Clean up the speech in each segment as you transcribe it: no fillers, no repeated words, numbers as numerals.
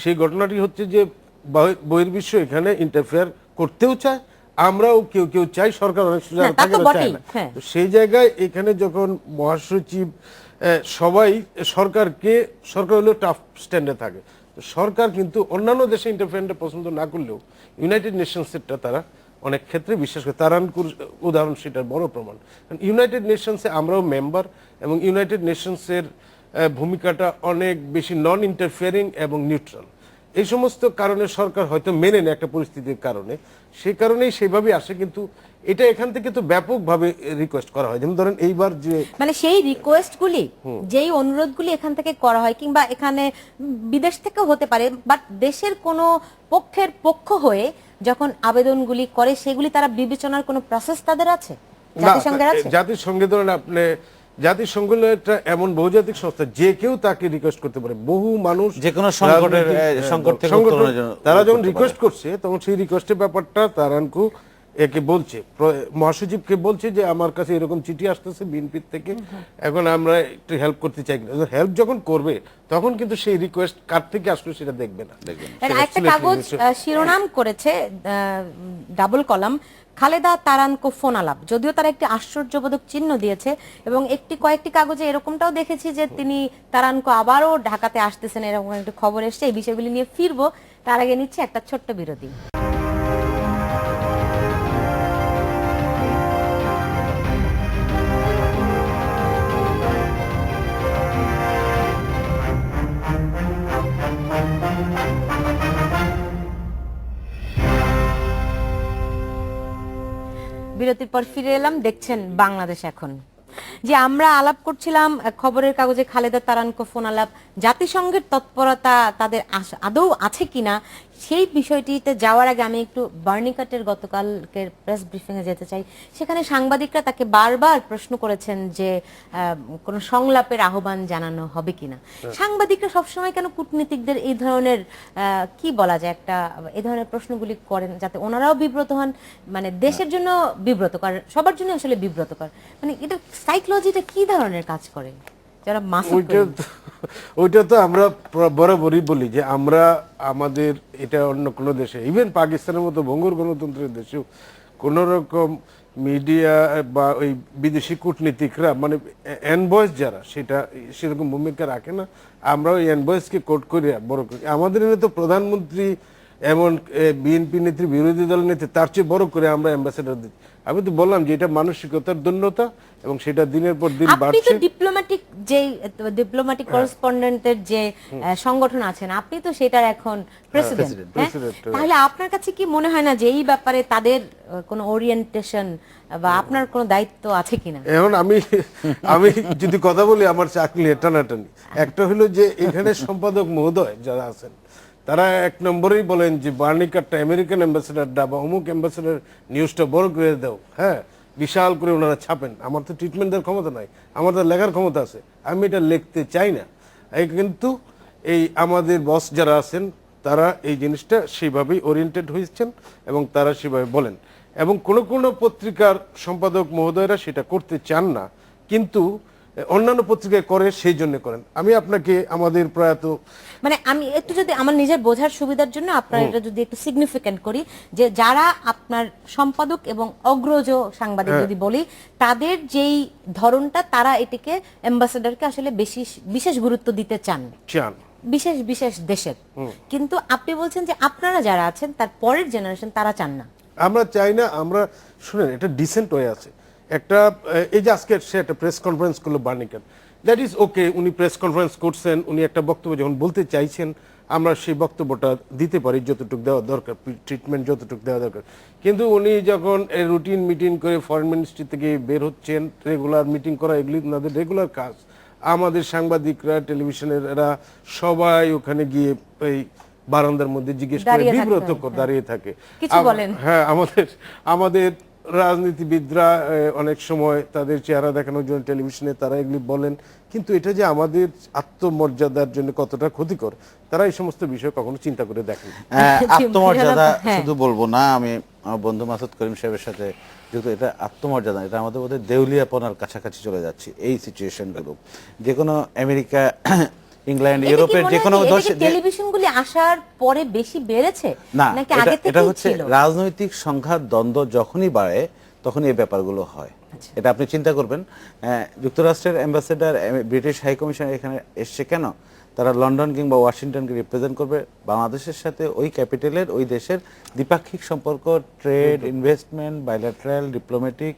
সেই ঘটনাটি হচ্ছে যে বহির্বিশ্ব এখানে ইন্টারফেয়ার করতেও চায়, আমরাও কেউ কেউ চাই, সরকার অনেক সুযোগ থাকে না, চায় না। তো সেই জায়গায় এখানে যখন মহাসচিব সবাই সরকার হলেও টাফ স্ট্যান্ডে থাকে, সরকার কিন্তু অন্যান্য দেশে ইন্টারফেয়ারটা পছন্দ না করলেও ইউনাইটেড নেশনসেরটা তারা অনেক ক্ষেত্রে বিশ্বাস করে। তারানকুর উদাহরণ সেটার বড় প্রমাণ। ইউনাইটেড নেশনসে আমরাও মেম্বার, এবং ইউনাইটেড নেশনসের ভূমিকাটা অনেক বেশি নন ইন্টারফিয়ারিং এবং নিউট্রাল। এই সমস্ত কারণে সরকার হয়তো মেনে নেয় একটা পরিস্থিতির কারণে, সেই কারণেই সেইভাবে আসে। কিন্তু এটা এখান থেকে তো ব্যাপকভাবে রিকোয়েস্ট করা হয়, যেমন ধরেন এইবার যে মানে সেই রিকোয়েস্টগুলি, যেই অনুরোধগুলি এখান থেকে করা হয়, কিংবা এখানে বিদেশ থেকেও হতে পারে, বাট দেশের কোনো পক্ষের পক্ষ হয়ে যখন আবেদনগুলি করে, সেগুলি তারা বিবেচনার কোনো প্রসেস তাদের আছে, জাতিসংঘের আছে? জাতিসংঘে ধরেন আপনি, জাতিসংঘ একটা এমন বহুজাতিক সংস্থা, যে কেউ তাকে রিকোয়েস্ট করতে পারে। বহু মানুষ যে কোনো সংকট থেকে উত্তরণের জন্য তারা যখন রিকোয়েস্ট করছে, তখন সেই রিকোয়েস্টের ব্যাপারটা তারানকু একে বলছে, মহাসচিবকে বলছে যে আমার কাছে এরকম চিঠি আসতেছে বিএনপির থেকে, এখন আমরা একটু হেল্প করতে চাই। হেল্প যখন করবে তখন কিন্তু সেই রিকোয়েস্ট কার থেকে আসলো সেটা দেখবে না। একটা কাগজ শিরোনাম করেছে double column, Khaleda Taranco phone আলাপ। যদিও তারা একটি আশ্চর্যবোধক চিহ্ন দিয়েছে, এবং কয়েকটি কাগজে এরকমটাও দেখেছি যে তিনি তারানকো আবারও ঢাকাতে আসতেছেন, এরকম একটা খবর এসছে। এই বিষয়গুলি নিয়ে ফিরবো, তার আগে নিচ্ছে একটা ছোট্ট বিরতি। বিরতির পর ফিরে এলাম, দেখছেন বাংলাদেশ এখন। যে আমরা আলাপ করছিলাম খবরের কাগজে খালেদা তারানকো ফোন আলাপ, জাতিসংঘের তৎপরতা তাদের আদৌ আছে কিনা, সেই বিষয়টিতে যাওয়ার আগে আমি একটু বার্নিকাটের গতকালকের প্রেস ব্রিফিং এ যেতে চাই। সেখানে সাংবাদিকরা তাকে বারবার প্রশ্ন করেছেন যে কোনো সংলাপের আহ্বান জানানো হবে কিনা। সাংবাদিকরা সবসময় কেন কূটনীতিকদের এই ধরনের কি বলা যায়, একটা এই ধরনের প্রশ্নগুলি করেন যাতে ওনারাও বিব্রত হন, মানে দেশের জন্য বিব্রতকর, সবার জন্য আসলে বিব্রতকর। মানে এটা সাইকোলজিটা কি ধরনের কাজ করে যারা ওইটা তো আমরা বরাবরই বলি যে আমরা আমাদের, এটা অন্য কোনো দেশে, ইভেন পাকিস্তানের মতো ভঙ্গুর গণতন্ত্রের দেশেও কোন রকম মিডিয়া বা ওই বিদেশি কূটনীতিকরা, মানে এনভয়েস যারা, সেটা সেরকম ভূমিকা রাখে না। আমরা ওই এনভয়েসকে কোট করি, বড় করি। আমাদের এনে তো প্রধানমন্ত্রী, এমন বিএনপি নেত্রী, বিরোধী দল নেত্রী, তার চেয়ে বড় করে আমরা অ্যাম্বাসেডর দিচ্ছি। আমি তো বললাম যে এটা মানসিকতার দন্যতা, এবং সেটা দিনের পর দিন বাড়ছে। আপনি তো ডিপ্লোম্যাটিক করেসপন্ডেন্টের যে সংগঠন আছেন, আপনি তো সেটার এখন প্রেসিডেন্ট। তাহলে আপনার কাছে কি মনে হয় না যে এই ব্যাপারে তাদের কোনো ওরিয়েন্টেশন বা আপনার কোনো দায়িত্ব আছে কিনা? এখন আমি যদি কথা বলি, আমার চাকরি টানাটানি। একটা হলো যে এখানে সম্পাদক মহোদয় যারা আছেন, তারা এক নম্বরেই বলেন যে বার্নিকারটা, আমেরিকান অ্যাম্বাসেডারটা বা অমুক অ্যাম্বাসেডার নিউজটা বড় করে দাও, হ্যাঁ, বিশাল করে ওনারা ছাপেন। আমার তো ট্রিটমেন্ট দেওয়ার ক্ষমতা নাই, আমার তো লেখার ক্ষমতা আছে, আমি এটা লিখতে চাই না। কিন্তু এই আমাদের বস যারা আছেন, তারা এই জিনিসটা সেইভাবেই ওরিয়েন্টেড হয়েছেন, এবং তারা সেভাবে বলেন। এবং কোন কোন পত্রিকার সম্পাদক মহোদয়রা সেটা করতে চান না, কিন্তু অন্যান্য পত্রিকায় করে, সেই জন্য করেন। আমি আপনাকে আমাদের প্রয়াত, মানে আমি একটু যদি আমার নিজের বোঝার সুবিধার জন্য আপনার এটা যদি একটু সিগনিফিক্যান্ট করি, যে যারা আপনার সম্পাদক এবং অগ্রজ সাংবাদিক যদি বলি, তাদের যেই ধরনটা, তারা এটিকে অ্যাম্বাসেডরকে আসলে বিশেষ গুরুত্ব দিতে চান বিশেষ বিশেষ দেশের। কিন্তু আপনি বলছেন যে আপনারা যারা আছেন তার পরের জেনারেশন, তারা চান না। আমরা চাই না। আমরা শুনেন, এটা ডিসেন্ট হয়ে আছে একটা। এই যে আজকে সে একটা প্রেস কনফারেন্স করলো বার্নিকার, দ্যাট ইজ ওকে। উনি প্রেস কনফারেন্স করছেন, উনি একটা বক্তব্য যখন বলতে চাইছেন, আমরা সেই বক্তব্যটা দিতে পারি যতটুকু দেওয়া দরকার, ট্রিটমেন্ট যতটুকু দেওয়া দরকার। কিন্তু উনি যখন রুটিন মিটিং করে ফরেন মিনিস্ট্রি থেকে বের হচ্ছেন, রেগুলার মিটিং করা, এগুলি ওনাদের রেগুলার কাজ। আমাদের সাংবাদিকরা, টেলিভিশনের এরা সবাই ওখানে গিয়ে এই বারান্দার মধ্যে জিজ্ঞেস করে বিব্রত দাঁড়িয়ে থাকে। হ্যাঁ, আমাদের রাজনীতিবিদরা অনেক সময় তাদের চেহারা দেখানোর জন্য টেলিভিশনে তারা এগুলি বলেন, কিন্তু এটা যে আমাদের আত্মমর্যাদার জন্য কতটা ক্ষতিকর, তারা এই সমস্ত বিষয় কখনো চিন্তা করে দেখেন। আত্মমর্যাদা শুধু বলবো না, আমি আমার বন্ধু মাসুদ করিম সাহেবের সাথে যেহেতু এটা আত্মমর্যাদা, এটা আমাদের মধ্যে দেউলিয়াপনার কাছাকাছি চলে যাচ্ছে এই সিচুয়েশনগুলো। যে কোনো আমেরিকা ইংল্যান্ড, ইউরোপের যে কোনো দেশে টেলিভিশনগুলি আসার পরে বেশি বেড়েছে না, নাকি আগে এটা থেকেই হচ্ছে ছিল? রাজনৈতিক সংঘাত দ্বন্দ্ব যখনই বাড়ে তখন এই ব্যাপারগুলো হয়। এটা আপনি চিন্তা করবেন, যুক্তরাষ্ট্রের অ্যাম্বাসেডর ব্রিটিশ হাই কমিশন এখানে এসছে কেন? তারা লন্ডন কিংবা ওয়াশিংটনকে রিপ্রেজেন্ট করবে, বাংলাদেশের সাথে ওই ক্যাপিটালের ওই দেশের দ্বিপাক্ষিক সম্পর্ক, ট্রেড, ইনভেস্টমেন্ট, বাইলেটারাল, ডিপ্লোম্যাটিক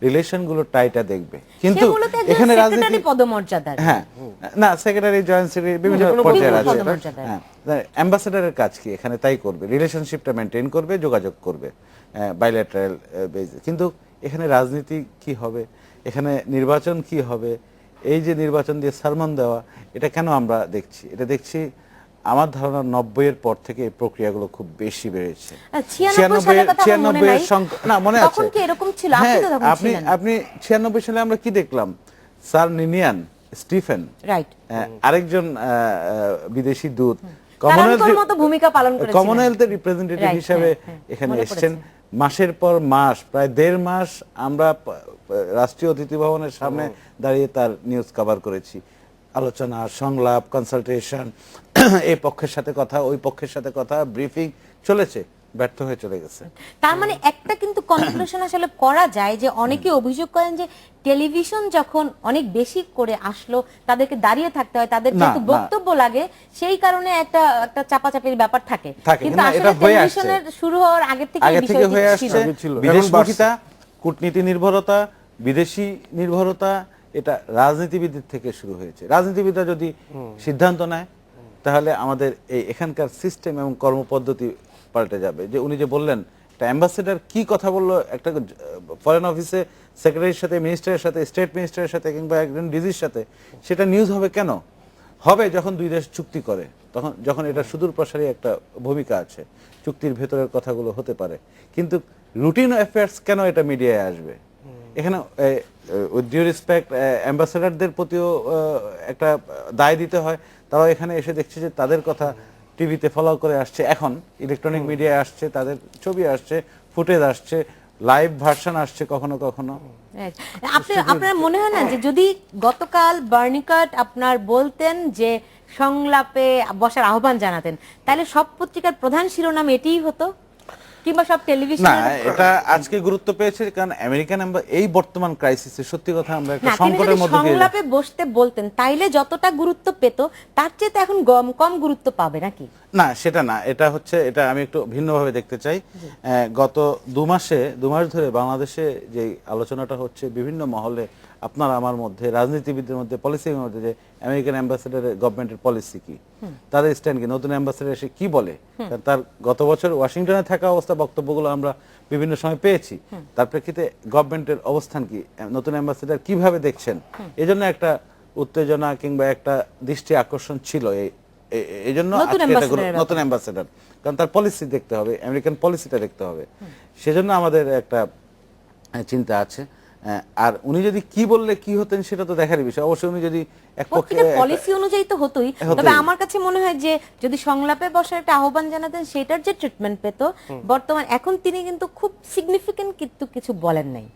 রিলেশনগুলো টাইটা দেখবে। কিন্তু এখানে রাজনীতি পদমর্যাদা, হ্যাঁ, না, সেক্রেটারি, জয়েন্ট সেক্রেটারি বিভিন্ন পর্যায়ে আছে। হ্যাঁ, অ্যাম্বাসেডারের কাজ কি? এখানে তাই করবে, রিলেশনশিপটা মেনটেন করবে, যোগাযোগ করবে বাইলেটারাল বেসে। কিন্তু এখানে রাজনীতি কি হবে, এখানে নির্বাচন কি হবে, এই যে নির্বাচন দিয়ে সারমন দেওয়া, এটা কেন আমরা দেখছি? এটা দেখছি আমার ধারণা 90-এর পর থেকে এই প্রক্রিয়াগুলো খুব বেশি বেড়েছে। 96-এর না, মনে আছে তখন কি এরকম ছিল? হ্যাঁ, আপনি 96 সালে আমরা কি দেখলাম? স্যার নিনিয়ান স্টিফেন, রাইট, আরেকজন বিদেশি দূত কমনওয়েলথের রিপ্রেজেন্টেটিভ হিসেবে এখানে এসেছেন। মাসের পর মাস, প্রায় 1.5 মাস আমরা রাষ্ট্রীয় অতিথি ভবনের সামনে দাঁড়িয়ে তার নিউজ কভার করেছি। আলোচনা, সংলাপ, কনসালটেশন, এই পক্ষের সাথে কথা, ওই পক্ষের সাথে কথা, ব্রিফিং চলেছে, ব্যর্থ হয়ে চলে গেছে। তার মানে একটা কিন্তু কনক্লুশন আসলে করা যায় যে অনেকে অভিযোগ করেন যে টেলিভিশন যখন অনেক বেশি করে আসলো, তাদেরকে দাঁড়িয়ে থাকতে হয়, তাদের কিন্তু বক্তব্য লাগে, সেই কারণে একটা চাপাচাপির ব্যাপার থাকে। কিন্তু আসলে টেলিভিশনের শুরু হওয়ার আগে থেকে হয়ে আসছে বিদেশমুখিতা, কূটনীতি নির্ভরতা, বিদেশি নির্ভরতা, এটা রাজনীতিবিদদের থেকে শুরু হয়েছে। রাজনীতিবিদরা যদি সিদ্ধান্ত নেয় তাহলে আমাদের এখানকার সিস্টেম এবং কর্মপদ্ধতি পাল্টে যাবে। যে উনি যে বললেন, একটা অ্যাম্বাসেডর কি কথা বললো একটা ফরেন অফিসে সেক্রেটারির সাথে, মিনিস্টারের সাথে, স্টেট মিনিস্টারের সাথে কিংবা একজন ডিজির সাথে, সেটা নিউজ হবে কেন? হবে যখন দুই দেশ চুক্তি করে, তখন যখন এটা সুদূর প্রসারী একটা ভূমিকা আছে, চুক্তির ভেতরের কথাগুলো হতে পারে। কিন্তু রুটিন অ্যাফেয়ার্স কেন এটা মিডিয়ায় আসবে? এখানে উইথ ডিউ রেসপেক্ট অ্যাম্বাসেডারদের প্রতিও একটা দায় দিতে হয়। তারাও এখানে এসে দেখছে যে তাদের কথা টিভিতে ফলো করে আসছে, এখন ইলেকট্রনিক মিডিয়ায় আসছে, তাদের ছবি আসছে, ফুটেজ আসছে, লাইভ ভার্সন আসছে কখনো কখনো। আপনার মনে হয় না যে যদি গতকাল বার্নিকাট আপনার বলতেন যে সংলাপে বসার আহ্বান জানাতেন, তাহলে সব পত্রিকার প্রধান শিরোনাম এটিই হতো, কিংবা সব টেলিভিশন? না, এটা আজকে গুরুত্ব পেয়েছে কারণ আমেরিকান এই বর্তমান ক্রাইসিসে সত্যি কথা আমরা একটা সংকটের মধ্যে দিয়ে সংলাপে বসতে বলতেন, তাইলে যতটা গুরুত্ব পেত তার চেয়ে তো এখন কম গুরুত্ব পাবে নাকি? না, সেটা না, এটা হচ্ছে, এটা আমি একটু ভিন্নভাবে দেখতে চাই। গত 2 মাস ধরে বাংলাদেশে যে আলোচনাটা হচ্ছে বিভিন্ন মহলে, আপনার আমার মধ্যে, রাজনীতিবিদদের মধ্যে, পলিসির মধ্যে, যে আমেরিকান অ্যাম্বাসেডারের গভর্নমেন্টের পলিসি কি, তাদের স্ট্যান্ড কি, নতুন অ্যাম্বাসেডার এসে কি বলে। তার গত বছর ওয়াশিংটনে থাকা অবস্থা বক্তব্যগুলো আমরা বিভিন্ন সময় পেয়েছি, তার প্রেক্ষিতে গভর্নমেন্টের অবস্থান কি, নতুন অ্যাম্বাসেডার কিভাবে দেখছেন, এজন্য একটা উত্তেজনা কিংবা একটা দৃষ্টি আকর্ষণ ছিল। এই জন্য নতুন অ্যাম্বাসেডার, কারণ তার পলিসি দেখতে হবে, আমেরিকান পলিসিটা দেখতে হবে, সেজন্য আমাদের একটা চিন্তা আছে। আর উনি যদি কি বললে কি হতেন সেটা তো দেখারই বিষয়। অবশ্যই উনি যদি এক পক্ষে পলিসি অনুযায়ী তো হতোই, তবে আমার কাছে মনে হয় যে যদি সংলাপে বসার একটা আহ্বান জানাতেন, সেটার যে ট্রিটমেন্ট পেত, বর্তমান এখন তিনি কিন্তু খুব সিগনিফিকেন্ট কিন্তু কিছু বলেন নাই।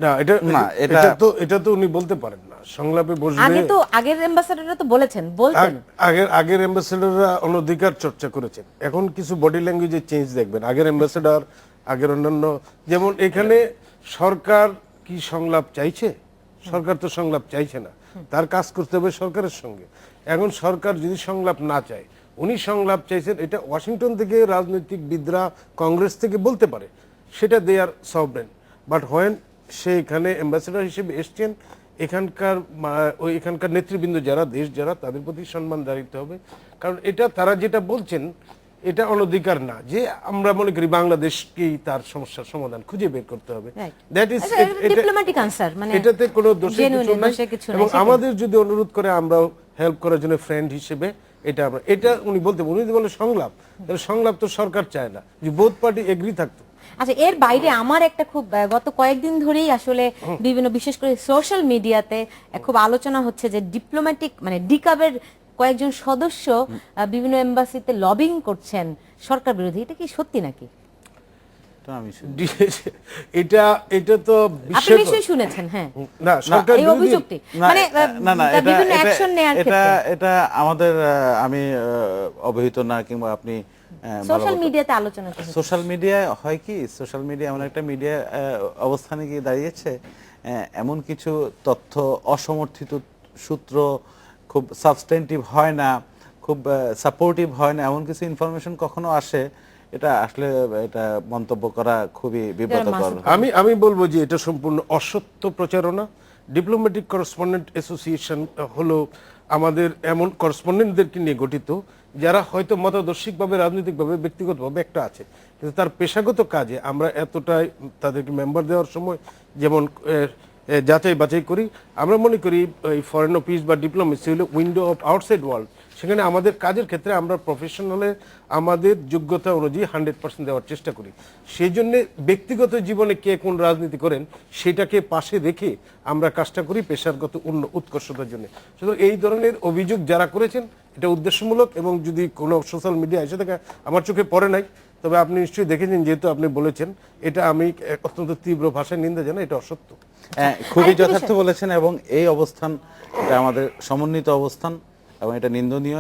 না, এটা তো উনি বলতে পারেন না সংলাপে বসবে। আগে তো আগের অ্যাম্বাসেডররা তো বলতেন, আগের অ্যাম্বাসেডররা অনধিকার চর্চা করেছেন। এখন কিছু বডি ল্যাঙ্গুয়েজে চেঞ্জ দেখবেন। আগের অ্যাম্বাসেডর, আগের অন্যান্য, যেমন এখানে সরকার কি সংলাপ চাইছে? সরকার তো সংলাপ চাইছে না, তার কাজ করতে হবে সরকারের সঙ্গে। এখন সরকার যদি সংলাপ না চায়, উনি সংলাপ চাইছেন, এটা ওয়াশিংটন থেকে রাজনৈতিকবিদরা, কংগ্রেস থেকে বলতে পারে, সেটা দে আর সভরেন। বাট হোয়েন সে এখানে অ্যাম্বাসেডর হিসেবে এসছেন, এখানকার নেতৃবৃন্দ যারা, দেশ যারা, তাদের প্রতি সম্মান দাঁড়াতে হবে। কারণ এটা তারা যেটা বলছেন, এটা অনধিকার না যে আমরা মনে করি বাংলাদেশকেই তার সমস্যার সমাধান খুঁজে বের করতে হবে। দ্যাট ইজ ডিপ্লোম্যাটিক আনসার, মানে এটাতে কোনো দোষের কিছু নাই। এবং আমাদের যদি অনুরোধ করে আমরাও হেল্প করার জন্য ফ্রেন্ড হিসেবে এটা উনি বলতে, উনি বলে সংলাপ, তাহলে সংলাপ তো সরকার চায় না, যে বোথ পার্টি এগ্রি থাকতো। আচ্ছা, এর বাইরে আমার একটা খুব গত কয়েকদিন ধরেই আসলে বিভিন্ন, বিশেষ করে সোশ্যাল মিডিয়াতে খুব আলোচনা হচ্ছে যে ডিপ্লোম্যাটিক মানে ডিকাবের কয়েকজন সদস্য বিভিন্ন এম্বাসিতে লবিং করছেন সরকার বিরোধী। এটা কি সত্যি নাকি? এটা আমি শুনি। এটা এটা তো আপনি বিশ্বের নিশ্চয়ই শুনেছেন, হ্যাঁ, না সরকার এই বিরোধী অভিযোগটি না, মানে না, বিভিন্ন অ্যাকশন নেয়ার এটা ক্ষেত্রে এটা আমাদের আমি অবহিত না, কিংবা আপনি সোশ্যাল মিডিয়াতে আলোচনা হচ্ছে। সোশ্যাল মিডিয়ায় হয় কি, সোশ্যাল মিডিয়া এমন একটা মিডিয়া অবস্থানে গিয়ে দাঁড়িয়েছে, এমন কিছু তথ্য অসমর্থিত সূত্র, খুব সাবস্টেন্টিভ হয় না, খুব সাপোর্টিভ হয় না, এমন কিছু ইনফরমেশন কখনো আসে, এটা আসলে এটা মন্তব্য করা খুবই বিব্রতকর। আমি বলবো যে এটা সম্পূর্ণ অসত্য প্রচারণা। ডিপ্লোম্যাটিক করেসপন্ডেন্ট অ্যাসোসিয়েশন হলো আমাদের এমন করেসপন্ডেন্টদেরকে নিয়ে গঠিত যারা হয়তো মতাদর্শিকভাবে, রাজনৈতিকভাবে, ব্যক্তিগতভাবে একটা আছে, কিন্তু তার পেশাগত কাজে আমরা এতটাই তাদেরকে মেম্বার দেওয়ার সময় যেমন যাচাই বাছাই করি, আমরা মনে করি এই ফরেন অফিস বা ডিপ্লোমেসি হলো উইন্ডো অফ আউটসাইড ওয়ার্ল্ড। সেখানে আমাদের কাজের ক্ষেত্রে আমরা প্রফেশনালে আমাদের যোগ্যতা অনুযায়ী 100% দেওয়ার চেষ্টা করি। সেই জন্যে ব্যক্তিগত জীবনে কে কোন রাজনীতি করেন সেটাকে পাশে রেখে আমরা কাজটা করি পেশাগত উৎকর্ষতার জন্য। সুতরাং এই ধরনের অভিযোগ যারা করেছেন এটা উদ্দেশ্যমূলক, এবং যদি কোনো সোশ্যাল মিডিয়া এসে থাকে, আমার চোখে পড়ে নাই, তবে আপনি নিশ্চয়ই দেখেছেন, যেহেতু আপনি বলেছেন, এটা আমি অত্যন্ত তীব্র ভাষায় নিন্দা জানাই, এটা অসত্য। খুবই আরেকটা যথার্থ বিষয়- বলেছেন, এবং এই অবস্থান এটা আমাদের সমন্বিত অবস্থান, এবং এটা নিন্দনীয়।